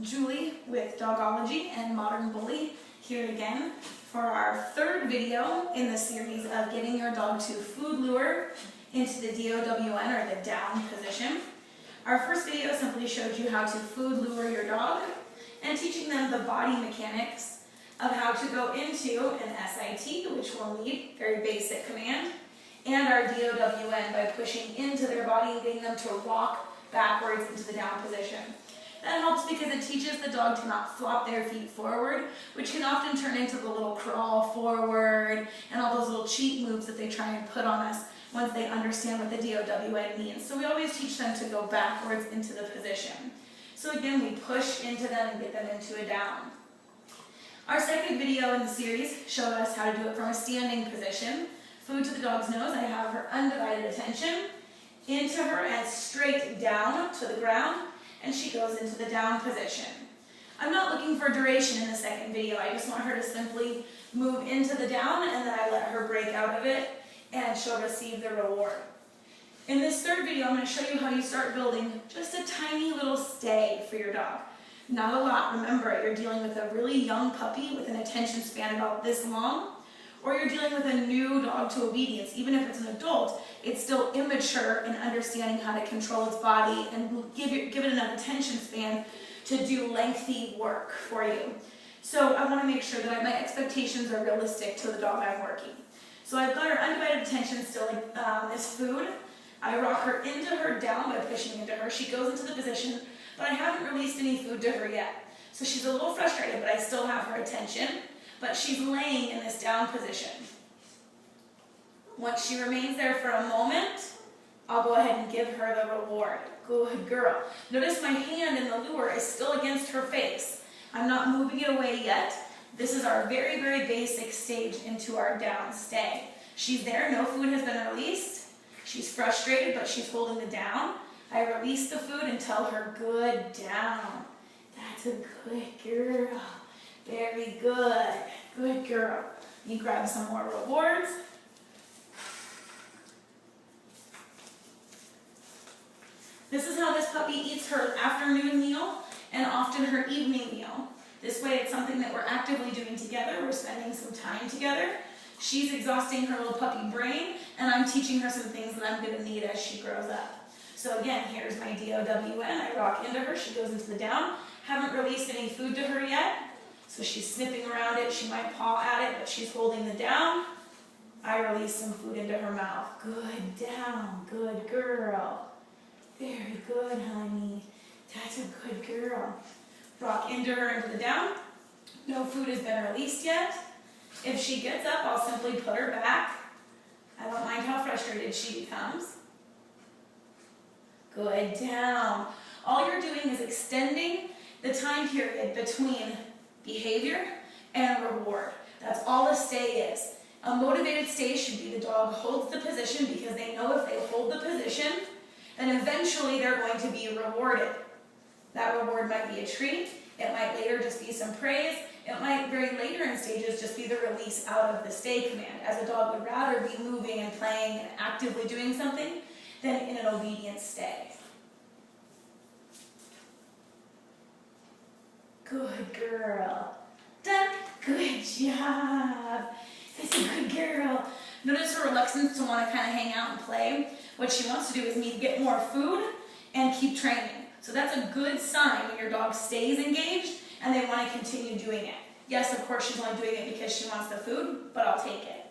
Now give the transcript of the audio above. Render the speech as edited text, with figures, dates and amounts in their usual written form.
Julie with Dogology and Modern Bully here again for our third video in the series of getting your dog to food lure into the DOWN or the down position. Our first video simply showed you how to food lure your dog and teaching them the body mechanics of how to go into an SIT, which will need very basic command, and our DOWN by pushing into their body and getting them to rock backwards into the down position. That helps because it teaches the dog to not flop their feet forward, which can often turn into the little crawl forward and all those little cheat moves that they try and put on us once they understand what the DOWN means. So we always teach them to go backwards into the position. So again, we push into them and get them into a down. Our second video in the series showed us how to do it from a standing position. Food to the dog's nose, I have her undivided attention, into her and straight down to the ground, and she goes into the down position. I'm not looking for duration in the second video, I just want her to simply move into the down and then I let her break out of it and she'll receive the reward. In this third video, I'm going to show you how you start building just a tiny little stay for your dog. Not a lot, remember, you're dealing with a really young puppy with an attention span about this long, or you're dealing with a new dog to obedience. Even if it's an adult, it's still immature in understanding how to control its body and give it enough attention span to do lengthy work for you. So I want to make sure that my expectations are realistic to the dog I'm working. So I've got her undivided attention still as food. I rock her into her down by pushing into her. She goes into the position, but I haven't released any food to her yet. So she's a little frustrated, but I still have her attention. But she's laying in this down position. Once she remains there for a moment, I'll go ahead and give her the reward. Good girl. Notice my hand in the lure is still against her face. I'm not moving it away yet. This is our very, very basic stage into our down stay. She's there, no food has been released. She's frustrated, but she's holding the down. I release the food and tell her, good down. That's a good girl. Very good. Good girl. You grab some more rewards. This is how this puppy eats her afternoon meal and often her evening meal. This way it's something that we're actively doing together. We're spending some time together. She's exhausting her little puppy brain and I'm teaching her some things that I'm going to need as she grows up. So again, here's my DOWN. I rock into her. She goes into the down. Haven't released any food to her yet. So she's sniffing around it, she might paw at it, but she's holding the down. I release some food into her mouth. Good down, good girl. Very good, honey. That's a good girl. Rock into her into the down. No food has been released yet. If she gets up, I'll simply put her back. I don't mind how frustrated she becomes. Good down. All you're doing is extending the time period between behavior and reward. That's all a stay is. A motivated stay should be the dog holds the position because they know if they hold the position, then eventually they're going to be rewarded. That reward might be a treat. It might later just be some praise. It might very later in stages just be the release out of the stay command, as a dog would rather be moving and playing and actively doing something than in an obedient stay. Good girl. Done. Good job. That's a good girl. Notice her reluctance to want to kind of hang out and play. What she wants to do is me to get more food and keep training. So that's a good sign when your dog stays engaged and they want to continue doing it. Yes, of course she's only doing it because she wants the food, but I'll take it.